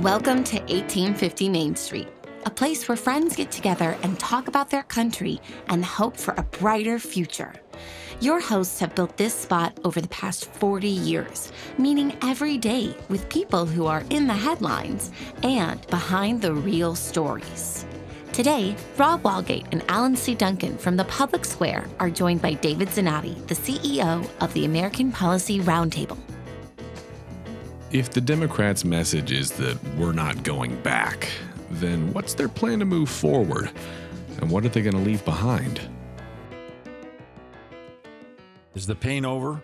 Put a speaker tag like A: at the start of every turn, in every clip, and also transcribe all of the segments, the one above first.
A: Welcome to 1850 Main Street, a place where friends get together and talk about their country and hope for a brighter future. Your hosts have built this spot over the past 40 years, meeting every day with people who are in the headlines and behind the real stories. Today, Rob Walgate and Alan C. Duncan from the Public Square are joined by David Zanotti, the CEO of the American Policy Roundtable.
B: If the Democrats' message is that we're not going back, then what's their plan to move forward? And what are they going to leave behind?
C: Is the pain over,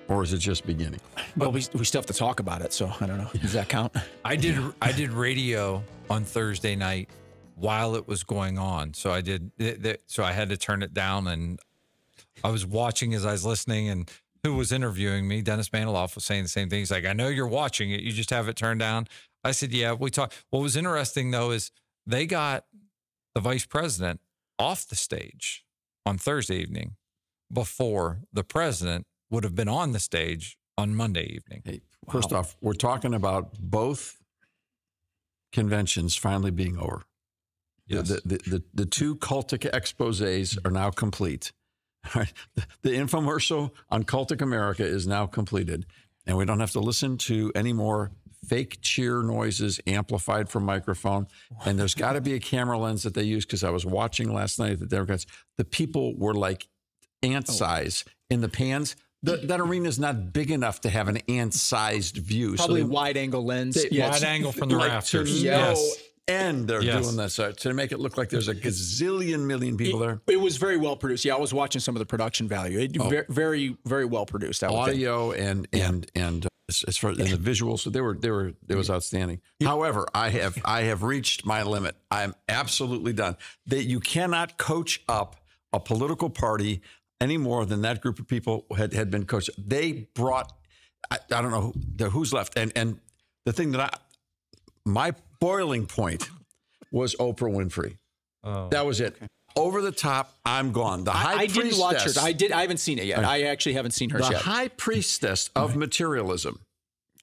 C: or is it just beginning?
D: Well, we still have to talk about it, so I don't know. Does that count?
E: I did radio on Thursday night while it was going on, so I did. So I had to turn it down, and I was watching as I was listening. And who was interviewing me? Dennis Maniloff was saying the same thing. He's like, "I know you're watching it. You just have it turned down." I said, "Yeah, we talked." What was interesting though is they got the vice president off the stage on Thursday evening before the president would have been on the stage on Monday evening.
C: Hey, first off, we're talking about both conventions finally being over.
E: Yes.
C: The two cultic exposés are now complete. The infomercial on Cultic America is now completed, and we don't have to listen to any more fake cheer noises amplified from microphone. And there's got to be a camera lens that they use, because I was watching last night at the Democrats. The people were like ant size in the pans. That arena is not big enough to have an ant-sized view.
D: Probably a wide-angle lens.
E: Wide angle from the rafters.
C: Yes. And they're doing this to make it look like there's a gazillion million people there.
D: It was very well produced. Yeah, I was watching some of the production value. Very, very well produced.
C: Audio and as far as the visuals, so it was outstanding. However, I have reached my limit. I'm absolutely done. That you cannot coach up a political party any more than that group of people had been coached. They brought, I don't know who's left, and the thing that my boiling point was Oprah Winfrey. Oh, that was it. Okay. Over the top, I'm gone. The high
D: I
C: priestess.
D: didn't watch her. I haven't seen it yet. I actually haven't seen hers yet.
C: The high priestess of materialism.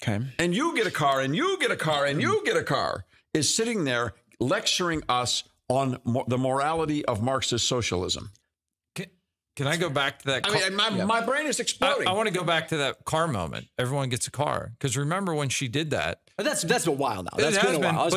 D: Okay.
C: And you get a car, and you get a car, and you get a car, is sitting there lecturing us on the morality of Marxist socialism.
E: Can I go back to that?
C: My brain is exploding.
E: I want to go back to that car moment. Everyone gets a car. Because remember when she did that.
D: But that's a while now. That's been a while.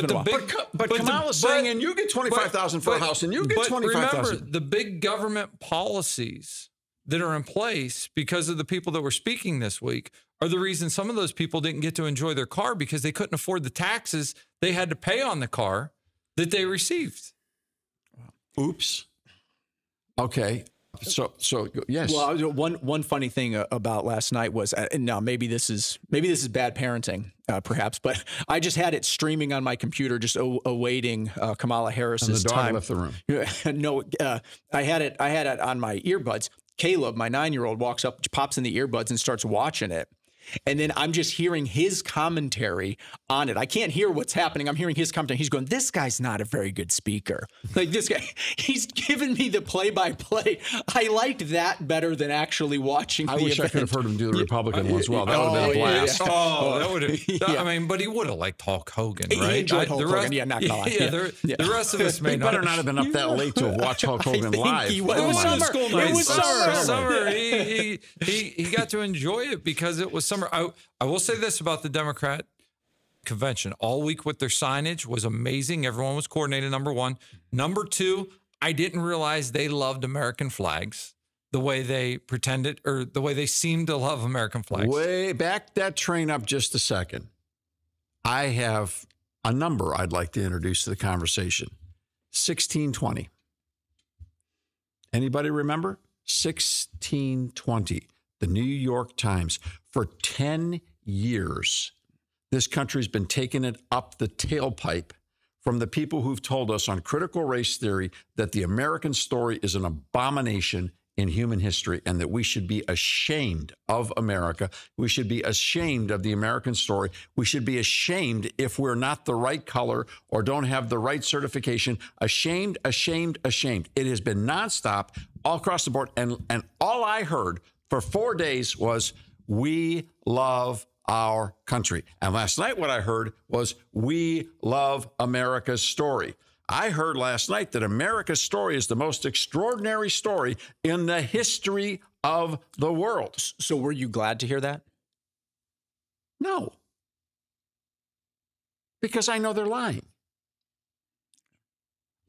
C: But Kamala's saying, and you get $25,000 for a house, and you get $25,000.
E: Remember, the big government policies that are in place because of the people that were speaking this week are the reason some of those people didn't get to enjoy their car, because they couldn't afford the taxes they had to pay on the car that they received.
C: Oops. Okay. So yes.
D: Well, one funny thing about last night was, and now maybe this is bad parenting, perhaps, but I just had it streaming on my computer, just awaiting Kamala Harris's
C: and the dog
D: time.
C: left the room.
D: No, I had it on my earbuds. Caleb, my 9-year-old, walks up, pops in the earbuds, and starts watching it. And then I'm just hearing his commentary on it. I can't hear what's happening. I'm hearing his commentary. He's going, "This guy's not a very good speaker." Like, this guy, he's giving me the play-by-play. I liked that better than actually watching the event.
C: I wish I could have heard him do the Republican one as well. That would have been a blast.
E: Yeah. Oh, that would have. I mean, but he would have liked Hulk Hogan, right?
D: He enjoyed Hulk Hogan. Yeah, not gonna lie.
E: The rest of us may
C: he better not have been up that late to have watched Hulk Hogan live.
D: It was summer. It was
E: summer. He got to enjoy it because it was summer. I will say this about the Democrat convention. All week with their signage was amazing. Everyone was coordinated, number one. Number two, I didn't realize they loved American flags the way they pretended, or the way they seemed to love American flags.
C: Way back that train up just a second. I have a number I'd like to introduce to the conversation. 1620. Anybody remember? 1620. The New York Times. For 10 years, this country's been taking it up the tailpipe from the people who've told us on critical race theory that the American story is an abomination in human history, and that we should be ashamed of America. We should be ashamed of the American story. We should be ashamed if we're not the right color or don't have the right certification. Ashamed, ashamed, ashamed. It has been nonstop all across the board. And all I heard for 4 days was, "We love our country. And last night, what I heard was, we love America's story. I heard last night that America's story is the most extraordinary story in the history of the world.
D: So were you glad to hear that?
C: No. Because I know they're lying.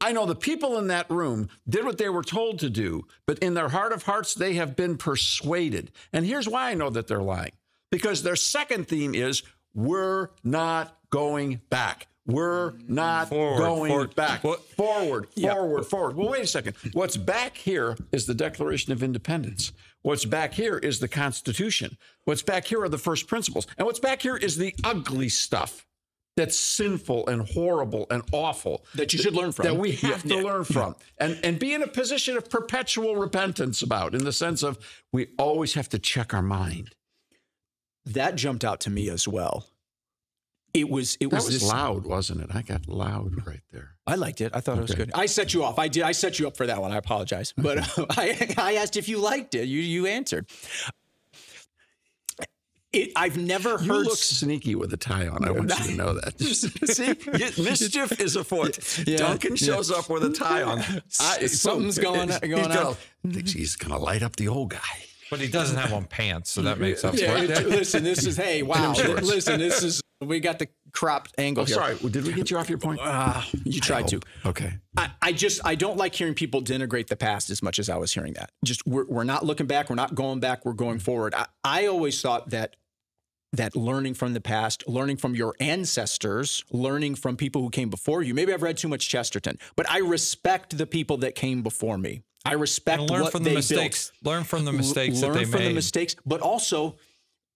C: I know the people in that room did what they were told to do, but in their heart of hearts, they have been persuaded. And here's why I know that they're lying. Because their second theme is, we're not going back. We're not going back. Forward. Well, wait a second. What's back here is the Declaration of Independence. What's back here is the Constitution. What's back here are the first principles. And what's back here is the ugly stuff that's sinful and horrible and awful.
D: That you should learn from.
C: That we have to learn from. And be in a position of perpetual repentance about, in the sense of, we always have to check our mind.
D: That jumped out to me as well. It was
C: this loud, wasn't it? I got loud right there.
D: I liked it. I thought it was good. I set you off. I set you up for that one. I apologize. But I asked if you liked it. You answered. I've never heard.
C: You look sneaky with a tie on. I want you to know that. See, mischief is afoot. Duncan shows up with a tie on.
D: Something's going on.
C: Thinks he's going to light up the old guy.
E: But he doesn't have on pants, so that makes up for it.
D: Listen, this is, hey, wow. Listen, this is, we got the cropped angle here.
C: Sorry, did we get you off your point?
D: You tried to.
C: Okay.
D: I don't like hearing people denigrate the past as much as I was hearing that. Just, we're not looking back. We're not going back. We're going forward. I always thought that learning from the past, learning from your ancestors, learning from people who came before you. Maybe I've read too much Chesterton, but I respect the people that came before me. I respect what they built.
E: Learn from the mistakes that they made.
D: Learn from the mistakes, but also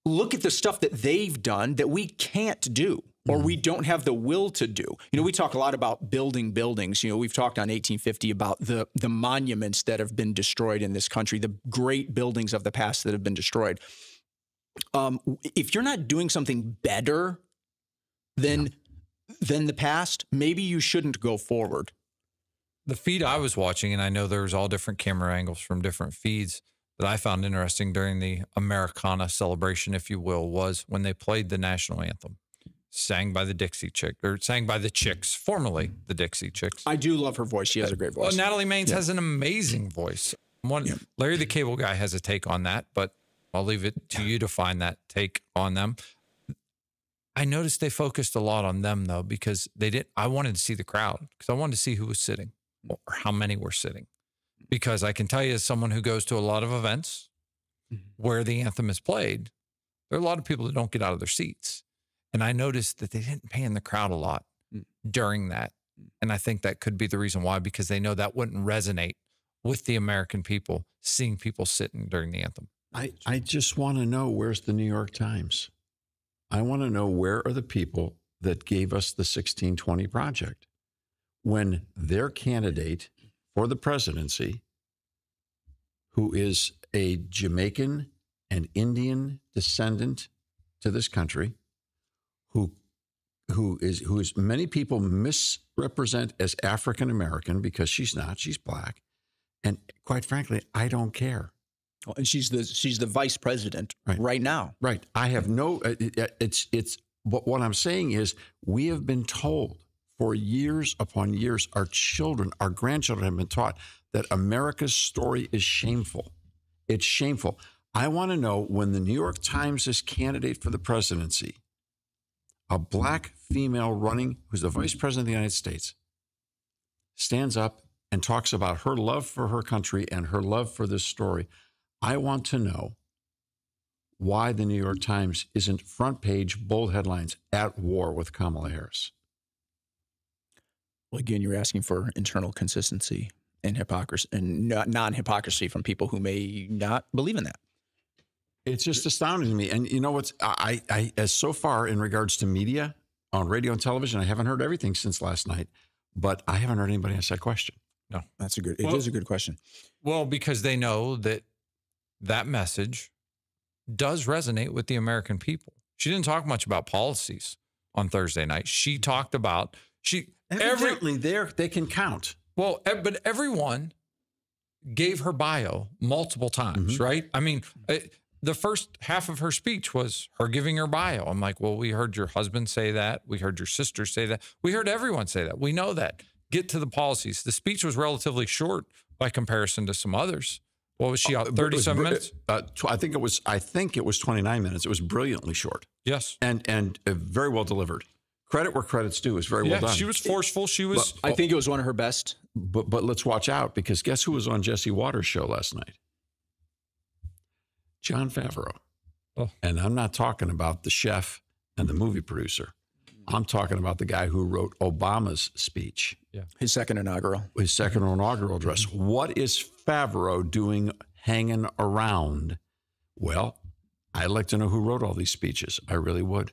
D: look at the stuff that they've done that we can't do, or we don't have the will to do. You know, we talk a lot about building buildings. You know, we've talked on 1850 about the monuments that have been destroyed in this country, the great buildings of the past that have been destroyed. If you're not doing something better than the past, maybe you shouldn't go forward.
E: The feed I was watching, and I know there's all different camera angles from different feeds that I found interesting during the Americana celebration, if you will, was when they played the national anthem, sang by the Chicks, formerly the Dixie Chicks.
D: I do love her voice. She has a great voice.
E: Well, Natalie Maines has an amazing voice. Larry the Cable Guy has a take on that, but I'll leave it to you to find that take on them. I noticed they focused a lot on them, though, because I wanted to see the crowd, because I wanted to see who was sitting or how many were sitting. Because I can tell you, as someone who goes to a lot of events where the anthem is played, there are a lot of people that don't get out of their seats. And I noticed that they didn't pan the crowd a lot during that. And I think that could be the reason why, because they know that wouldn't resonate with the American people, seeing people sitting during the anthem.
C: I just want to know, where's the New York Times? I want to know, where are the people that gave us the 1620 Project when their candidate for the presidency, who is a Jamaican and Indian descendant to this country, who is many people misrepresent as African American, because she's not, she's black, and quite frankly, I don't care.
D: Well, and she's the vice president right now.
C: Right. I have no. But what I'm saying is, we have been told for years upon years, our children, our grandchildren have been taught that America's story is shameful. It's shameful. I want to know, when the New York Times' candidate for the presidency, a black female running, who's the vice president of the United States, stands up and talks about her love for her country and her love for this story. I want to know why the New York Times isn't front page, bold headlines, at war with Kamala Harris.
D: Well, again, you're asking for internal consistency and hypocrisy, and non-hypocrisy from people who may not believe in that.
C: It's just astounding to me. And you know what's, as so far in regards to media on radio and television, I haven't heard everything since last night, but I haven't heard anybody ask that question.
E: No,
D: it is a good question.
E: Well, because they know that message does resonate with the American people. She didn't talk much about policies on Thursday night. She talked about,
C: evidently they can count.
E: Well, but everyone gave her bio multiple times, right? I mean, the first half of her speech was her giving her bio. I'm like, well, we heard your husband say that. We heard your sister say that. We heard everyone say that. We know that. Get to the policies. The speech was relatively short by comparison to some others. What was she out? 37 minutes?
C: I think it was 29 minutes. It was brilliantly short.
E: Yes.
C: And very well delivered. Credit where credit's due. Is very well done.
E: She was forceful. She was.
D: I think it was one of her best.
C: But let's watch out, because guess who was on Jesse Waters' show last night? Jon Favreau.
E: Oh.
C: And I'm not talking about the chef and the movie producer. I'm talking about the guy who wrote Obama's speech.
E: Yeah.
D: His second inaugural
C: address. What is Favreau doing hanging around? Well, I'd like to know who wrote all these speeches. I really would.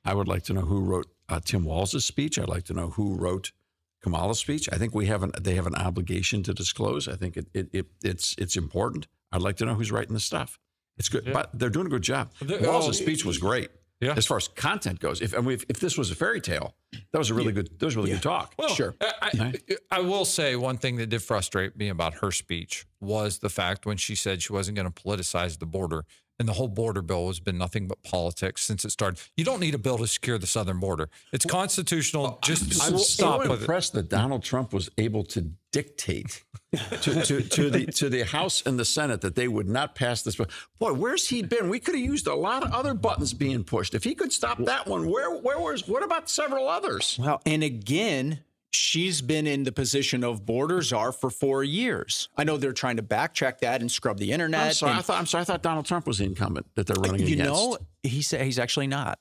C: I would like to know who wrote Tim Walz's speech. I'd like to know who wrote Kamala's speech. I think they have an obligation to disclose. I think it's important. I'd like to know who's writing the stuff. It's good, but they're doing a good job. Walz's speech was great.
E: Yeah.
C: As far as content goes, if this was a fairy tale, that was a really good. That was really good talk.
E: Well,
D: sure.
E: I will say one thing that did frustrate me about her speech was the fact when she said she wasn't going to politicize the border, and the whole border bill has been nothing but politics since it started. You don't need a bill to secure the southern border. It's constitutional. Just
C: I'm
E: stop
C: so
E: with it.
C: impressed that Donald Trump was able to dictate to the House and the Senate that they would not pass this. Boy, where's he been? We could have used a lot of other buttons being pushed. If he could stop that one, what about several others?
D: Well, and again, she's been in the position of border czar for 4 years. I know they're trying to backtrack that and scrub the internet.
C: I'm sorry. I thought Donald Trump was the incumbent that they're running against.
D: You know, he said he's actually not.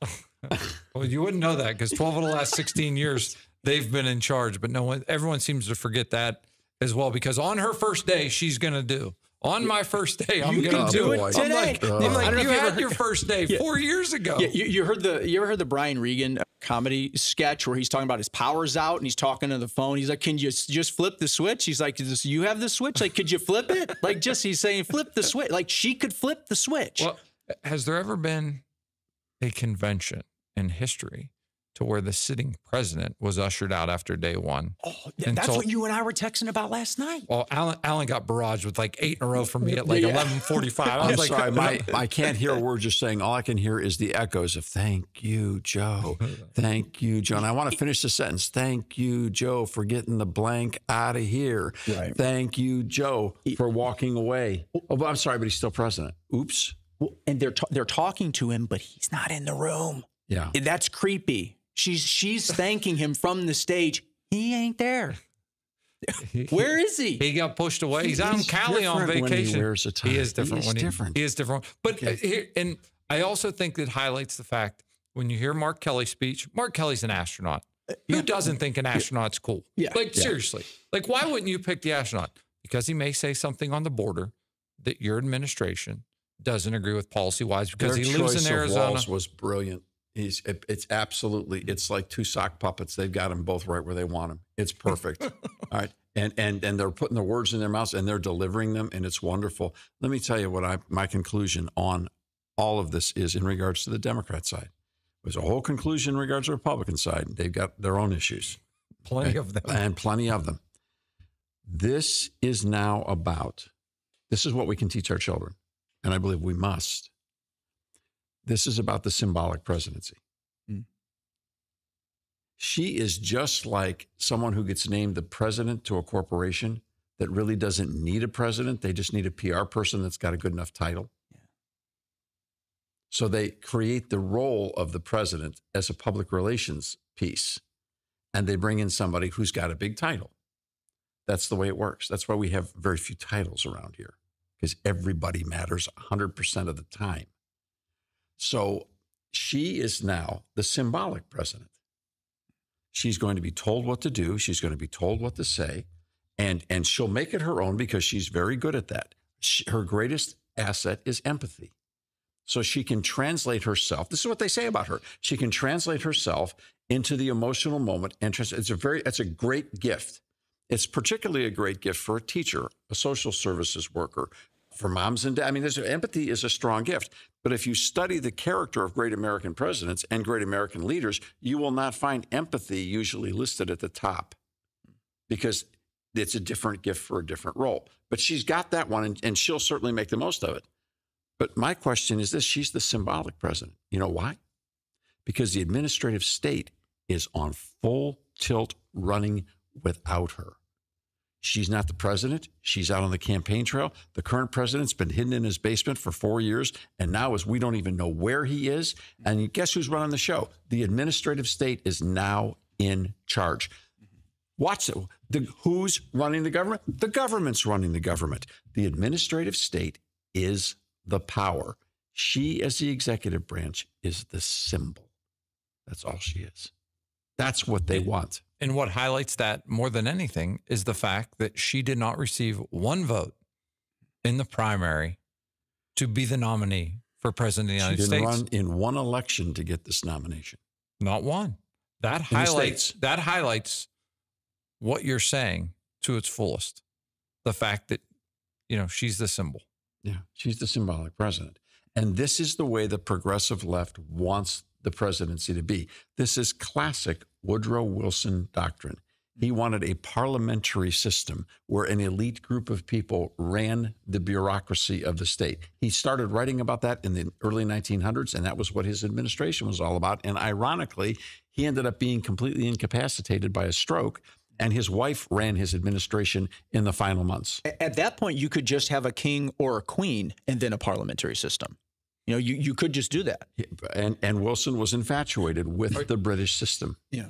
E: Well, you wouldn't know that because 12 of the last 16 years they've been in charge, but everyone seems to forget that as well, because on her first day, she's going to do. On my first day, I'm going to do it
D: today.
E: I'm like you had your first day 4 years ago.
D: Yeah, you ever heard the Brian Regan comedy sketch where he's talking about his power's out and he's talking to the phone. He's like, "Can you just flip the switch?" He's like, "You have the switch? Like, could you flip it?" Like, just he's saying, "Flip the switch." Like, she could flip the switch.
E: Well, has there ever been a convention in history to where the sitting president was ushered out after day one?
D: Oh, that's what you and I were texting about last night.
E: Well, Alan got barraged with like 8 in a row from me at like 11:45. I was like,
C: sorry, I can't hear a word you're saying. All I can hear is the echoes of "Thank you, Joe. Thank you, Joe." And I want to finish the sentence. "Thank you, Joe, for getting the blank out of here.
D: Right.
C: Thank you, Joe, for walking away." Oh, but I'm sorry, but he's still president. Oops.
D: Well, and they're talking to him, but he's not in the room.
C: Yeah,
D: that's creepy. She's thanking him from the stage. He ain't there. Where is he?
E: He got pushed away. He's out in Cali on vacation.
C: When he wears a tie.
E: He is different.
C: He
E: is different. But and I also think that highlights the fact when you hear Mark Kelly's speech. Mark Kelly's an astronaut. Who doesn't think an astronaut's cool?
D: Yeah.
E: Seriously. Like, why wouldn't you pick the astronaut? Because he may say something on the border that your administration doesn't agree with policy-wise because he lives in Arizona.
C: Walz was brilliant. It's like two sock puppets. They've got them both right where they want them. It's perfect. All right. And they're putting their words in their mouths and they're delivering them, and it's wonderful. Let me tell you what my conclusion on all of this is in regards to the Democrat side. There's a whole conclusion in regards to the Republican side. They've got their own issues.
E: Plenty of them.
C: And plenty of them. This is what we can teach our children, and I believe we must. This is about the symbolic presidency. She is just like someone who gets named the president to a corporation that really doesn't need a president. They just need a PR person that's got a good enough title. Yeah. So they create the role of the president as a public relations piece, and they bring in somebody who's got a big title. That's the way it works. That's why we have very few titles around here, because everybody matters 100% of the time. So she is now the symbolic president. She's going to be told what to do. She's going to be told what to say, and she'll make it her own because she's very good at that. Her greatest asset is empathy. So she can translate herself. This is what they say about her. She can translate herself into the emotional moment. It's a great gift. It's particularly a great gift for a teacher, a social services worker, for moms and dads. I mean, empathy is a strong gift. But if you study the character of great American presidents and great American leaders, you will not find empathy usually listed at the top because it's a different gift for a different role. But she's got that one, and she'll certainly make the most of it. But my question is this: she's the symbolic president. You know why? Because the administrative state is on full tilt running without her. She's not the president. She's out on the campaign trail. The current president's been hidden in his basement for 4 years, and now we don't even know where he is. And guess who's running the show? The administrative state is now in charge. Watch it. Who's running the government? The government's running the government. The administrative state is the power. She, as the executive branch, is the symbol. That's all she is. That's what they want.
E: And what highlights that more than anything is the fact that she did not receive one vote in the primary to be the nominee for president of the United States.
C: She didn't run in one election to get this nomination.
E: Not one. That highlights what you're saying to its fullest. The fact that, she's the symbol.
C: Yeah, she's the symbolic president. And this is the way the progressive left wants the presidency to be. This is classic Woodrow Wilson doctrine. He wanted a parliamentary system where an elite group of people ran the bureaucracy of the state. He started writing about that in the early 1900s, and that was what his administration was all about. And ironically, he ended up being completely incapacitated by a stroke, and his wife ran his administration in the final months.
D: At that point, you could just have a king or a queen and then a parliamentary system. You could just do that.
C: And Wilson was infatuated with the British system.
D: Yeah.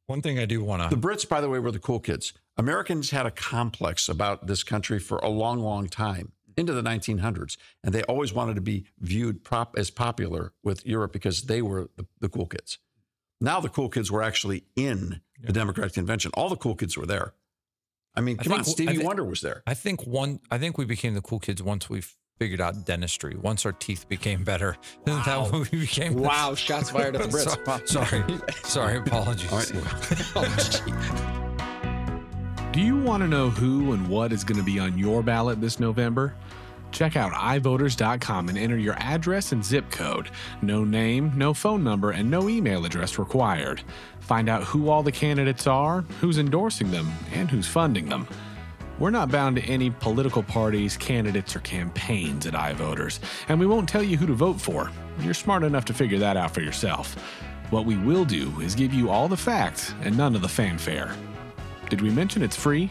E: One thing I do want to...
C: The Brits, by the way, were the cool kids. Americans had a complex about this country for a long, long time, into the 1900s. And they always wanted to be viewed as popular with Europe because they were the cool kids. Now the cool kids were actually in the Democratic Convention. All the cool kids were there. I mean, come on, Stevie Wonder was there.
E: I think we became the cool kids once we figured out dentistry. Once our teeth became better, isn't that what we became?
D: Wow, shots fired at the Brits.
E: Sorry, apologies.
B: Do you want to know who and what is going to be on your ballot this November? Check out ivoters.com and enter your address and zip code. No name, no phone number, and no email address required. Find out who all the candidates are, who's endorsing them, and who's funding them. We're not bound to any political parties, candidates, or campaigns at iVoters, and we won't tell you who to vote for. You're smart enough to figure that out for yourself. What we will do is give you all the facts and none of the fanfare. Did we mention it's free?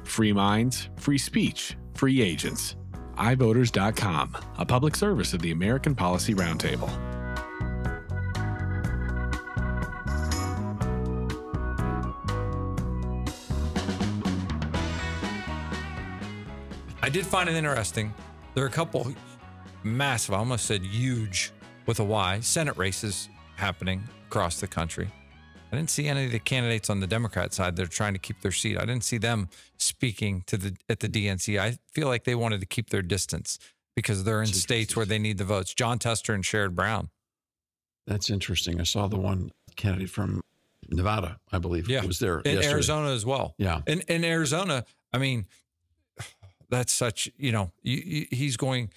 B: Free minds, free speech, free agents. iVoters.com, a public service of the American Policy Roundtable.
E: I did find it interesting. There are a couple massive, I almost said huge with a Y, Senate races happening across the country. I didn't see any of the candidates on the Democrat side that are trying to keep their seat. I didn't see them speaking at the DNC. I feel like they wanted to keep their distance because they're in states where they need the votes. John Tester and Sherrod Brown.
C: That's interesting. I saw the one candidate from Nevada, I believe, was there
E: in
C: yesterday.
E: Arizona as well.
C: Yeah.
E: In Arizona, I mean, that's such, he's going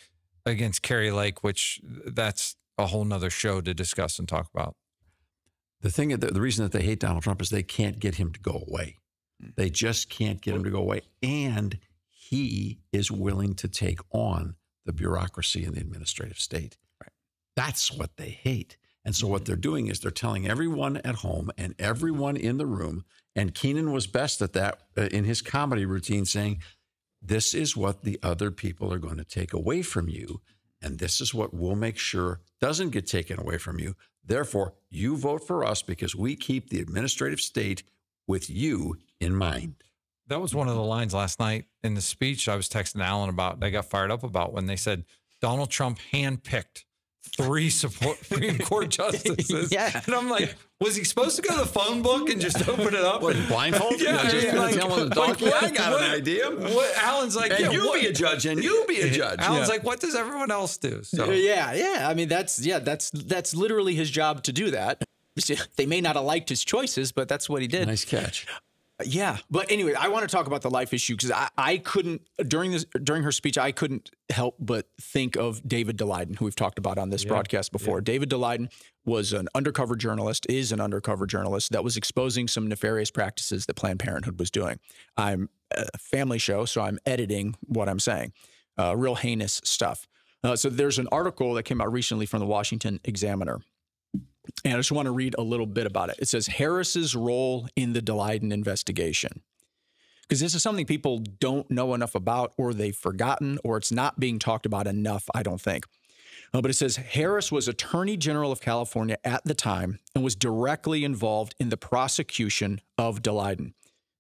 E: against Kerry Lake, which that's a whole nother show to discuss and talk about.
C: The reason that they hate Donald Trump is they can't get him to go away. They just can't get him to go away. And he is willing to take on the bureaucracy in the administrative state. Right. That's what they hate. And so what they're doing is they're telling everyone at home and everyone in the room, and Keenan was best at that in his comedy routine, saying, this is what the other people are going to take away from you. And this is what we'll make sure doesn't get taken away from you. Therefore, you vote for us because we keep the administrative state with you in mind.
E: That was one of the lines last night in the speech I was texting Alan about. I got fired up about when they said Donald Trump handpicked 3 Supreme Court justices.
D: Yeah.
E: And I'm like, was he supposed to go to the phone book and just open it up?
C: What, blindfold?
E: Yeah,
C: just
E: like,
C: tell him the donkey, I got an idea.
E: What Alan's like,
C: and you be a judge, and you be a judge.
E: Alan's like, what does everyone else do? So
D: yeah. I mean, that's literally his job to do that. They may not have liked his choices, but that's what he did.
C: Nice catch.
D: Yeah. But anyway, I want to talk about the life issue because I couldn't, during her speech, I couldn't help but think of David Daleiden, who we've talked about on this broadcast before. Yeah. David Daleiden was an undercover journalist, is an undercover journalist that was exposing some nefarious practices that Planned Parenthood was doing. I'm a family show, so I'm editing what I'm saying. Real heinous stuff. So there's an article that came out recently from the Washington Examiner. And I just want to read a little bit about it. It says, Harris's role in the Daleiden investigation. Because this is something people don't know enough about, or they've forgotten, or it's not being talked about enough, I don't think. But it says, Harris was Attorney General of California at the time and was directly involved in the prosecution of Daleiden.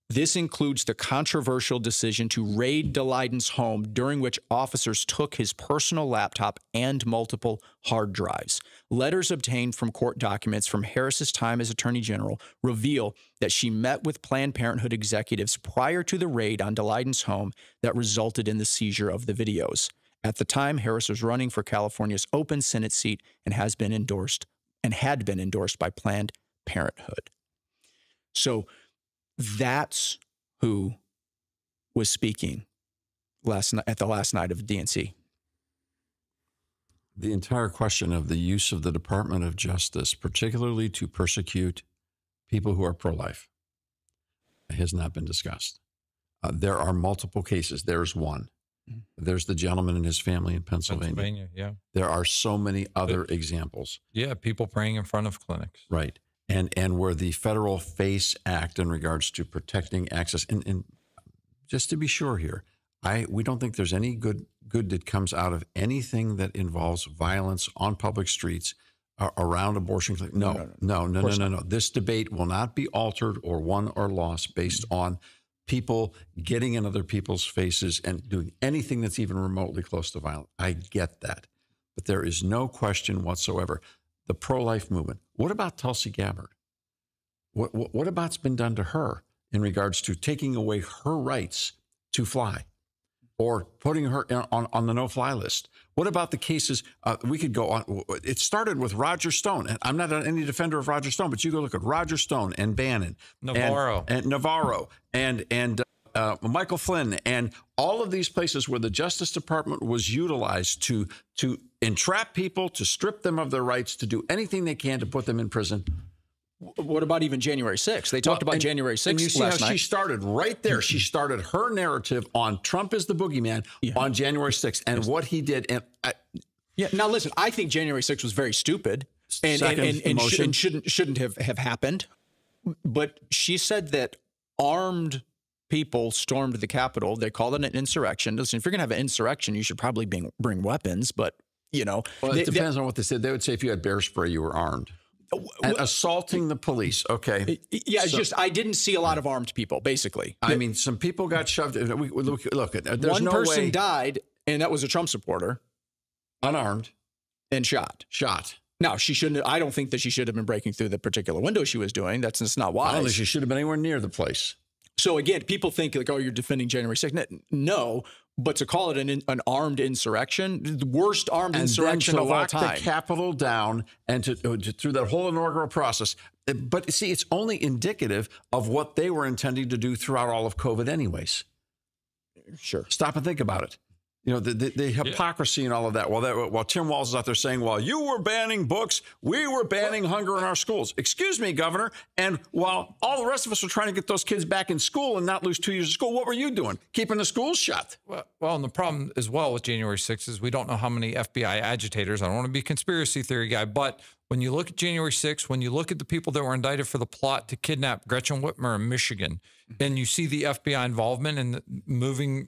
D: This includes the controversial decision to raid Daleiden's home, during which officers took his personal laptop and multiple hard drives. Letters obtained from court documents from Harris's time as Attorney General reveal that she met with Planned Parenthood executives prior to the raid on Daleiden's home that resulted in the seizure of the videos. At the time, Harris was running for California's open Senate seat and had been endorsed by Planned Parenthood. So that's who was speaking last night at the last night of DNC.
C: The entire question of the use of the Department of Justice, particularly to persecute people who are pro-life, has not been discussed. There are multiple cases. There's one. There's the gentleman and his family in Pennsylvania.
E: Yeah.
C: There are so many other examples.
E: Yeah, people praying in front of clinics.
C: Right. And where the federal FACE Act in regards to protecting access, and just to be sure here, we don't think there's any good that comes out of anything that involves violence on public streets around abortion. No. This debate will not be altered or won or lost based on people getting in other people's faces and doing anything that's even remotely close to violence. I get that. But there is no question whatsoever. The pro-life movement. What about Tulsi Gabbard? What about's been done to her in regards to taking away her rights to fly or putting her on the no-fly list? What about the cases? We could go on. It started with Roger Stone. And I'm not any defender of Roger Stone, but you go look at Roger Stone and Bannon.
E: Navarro.
C: And Navarro and Michael Flynn and all of these places where the Justice Department was utilized to entrap people, to strip them of their rights, to do anything they can to put them in prison.
D: What about even January 6th? They talked about January 6th.
C: And you see
D: last
C: how
D: night.
C: she started right there. She started her narrative on Trump is the boogeyman on January 6th and what he did. And
D: Now listen, I think January 6th was very stupid and shouldn't have happened. But she said that armed people stormed the Capitol. They called it an insurrection. Listen, if you're going to have an insurrection, you should probably bring weapons. But, you know.
C: Well, it depends on what they said. They would say if you had bear spray, you were armed. And assaulting the police. Okay.
D: Yeah, it's just I didn't see a lot of armed people, basically.
C: I mean, some people got shoved. Look, there's
D: one
C: no
D: person
C: way.
D: died, and that was a Trump supporter.
C: Unarmed.
D: And shot. Now, she shouldn't. I don't think that she should have been breaking through the particular window she was doing. That's just not wise.
C: I don't think she should have been anywhere near the place.
D: So again, people think like, oh, you're defending January 6th. No, but to call it an armed insurrection, the worst armed insurrection of all time.
C: And to lock the Capitol down and to through that whole inaugural process. But see, it's only indicative of what they were intending to do throughout all of COVID anyways.
D: Sure.
C: Stop and think about it. You know, the hypocrisy and all of that. While Tim Walz is out there saying, well, you were banning books, we were banning hunger in our schools. Excuse me, Governor. And while all the rest of us were trying to get those kids back in school and not lose 2 years of school, what were you doing? Keeping the schools shut.
E: Well, and the problem as well with January 6th is we don't know how many FBI agitators. I don't want to be a conspiracy theory guy, but when you look at January 6th, when you look at the people that were indicted for the plot to kidnap Gretchen Whitmer in Michigan, and you see the FBI involvement in moving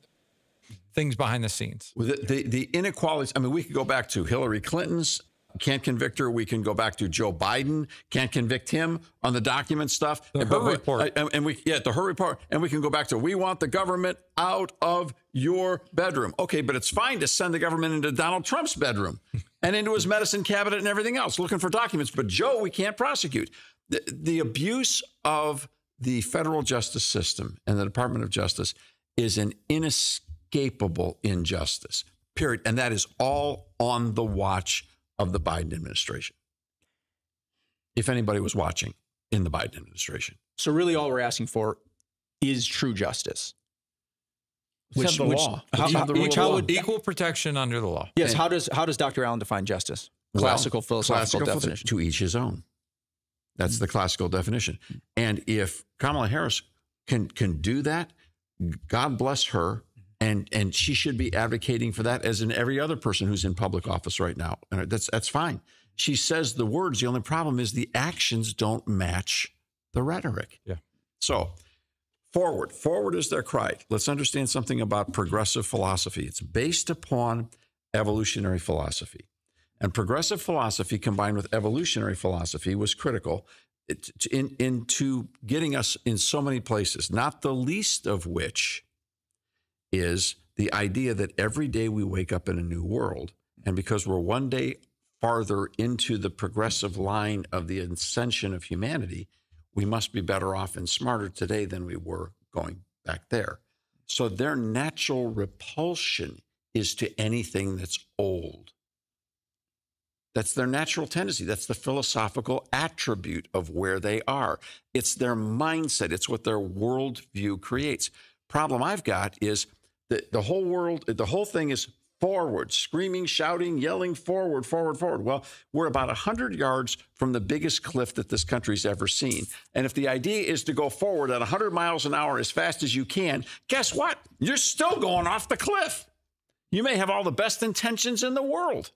E: things behind the scenes.
C: The inequalities, I mean, we could go back to Hillary Clinton's, can't convict her. We can go back to Joe Biden, can't convict him on the document stuff.
E: The Hur report.
C: The Hur report. And we can go back to, we want the government out of your bedroom. Okay, but it's fine to send the government into Donald Trump's bedroom and into his medicine cabinet and everything else, looking for documents. But Joe, we can't prosecute. The abuse of the federal justice system and the Department of Justice is an inescapable injustice, period. And that is all on the watch of the Biden administration. If anybody was watching in the Biden administration.
D: So really all we're asking for is true justice.
C: Which the law.
E: Equal protection under the law.
D: Yes. How does Dr. Allen define justice? Classical philosophical definition.
C: To each his own. That's the classical definition. And if Kamala Harris can do that, God bless her And she should be advocating for that, as in every other person who's in public office right now. And that's fine. She says the words. The only problem is the actions don't match the rhetoric.
E: Yeah.
C: So forward is their cry. Let's understand something about progressive philosophy. It's based upon evolutionary philosophy. And progressive philosophy combined with evolutionary philosophy was critical into getting us in so many places, not the least of which is the idea that every day we wake up in a new world. And because we're one day farther into the progressive line of the ascension of humanity, we must be better off and smarter today than we were going back there. So their natural repulsion is to anything that's old. That's their natural tendency. That's the philosophical attribute of where they are. It's their mindset. It's what their worldview creates. Problem I've got is that the whole thing is forward, screaming, shouting, yelling, forward, forward, forward. Well, we're about 100 yards from the biggest cliff that this country's ever seen. And if the idea is to go forward at 100 miles an hour as fast as you can, guess what? You're still going off the cliff. You may have all the best intentions in the world.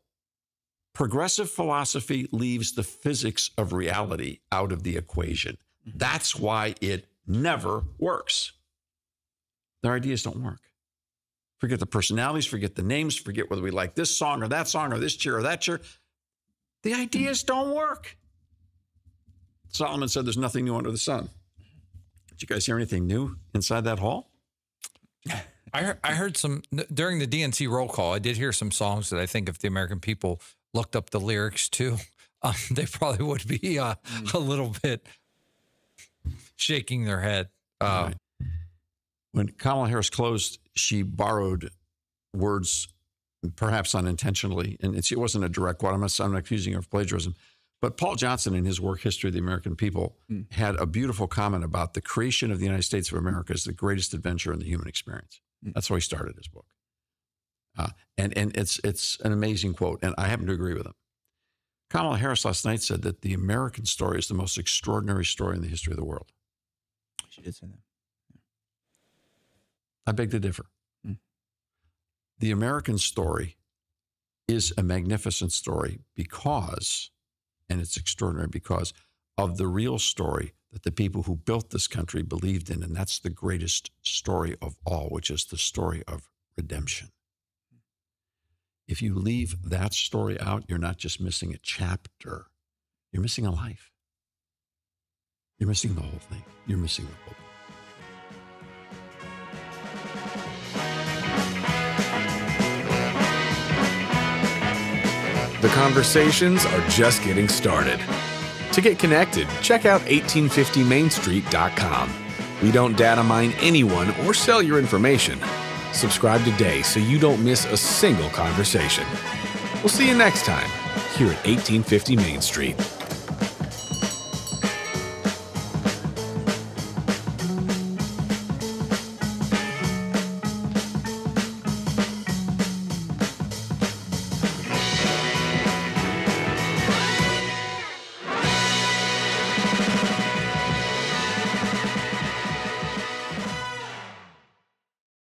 C: Progressive philosophy leaves the physics of reality out of the equation. That's why it never works. Their ideas don't work. Forget the personalities, forget the names, forget whether we like this song or this cheer or that cheer. The ideas don't work. Solomon said there's nothing new under the sun. Did you guys hear anything new inside that hall?
E: I heard some, during the DNC roll call, I did hear some songs that I think if the American people looked up the lyrics to, they probably would be a little bit shaking their head.
C: Right. When Kamala Harris closed, she borrowed words, perhaps unintentionally, and it wasn't a direct quote. I'm not accusing her of plagiarism. But Paul Johnson, in his work, History of the American People, had a beautiful comment about the creation of the United States of America as the greatest adventure in the human experience. That's how he started his book. And it's an amazing quote, and I happen to agree with him. Kamala Harris last night said that the American story is the most extraordinary story in the history of the world.
D: She did say that.
C: I beg to differ. The American story is a magnificent story because, and it's extraordinary because of the real story that the people who built this country believed in, and that's the greatest story of all, which is the story of redemption. If you leave that story out, you're not just missing a chapter, you're missing a life. You're missing the whole thing. You're missing the whole thing.
B: The conversations are just getting started. To get connected, check out 1850mainstreet.com. We don't data mine anyone or sell your information. Subscribe today so you don't miss a single conversation. We'll see you next time here at 1850 Main Street.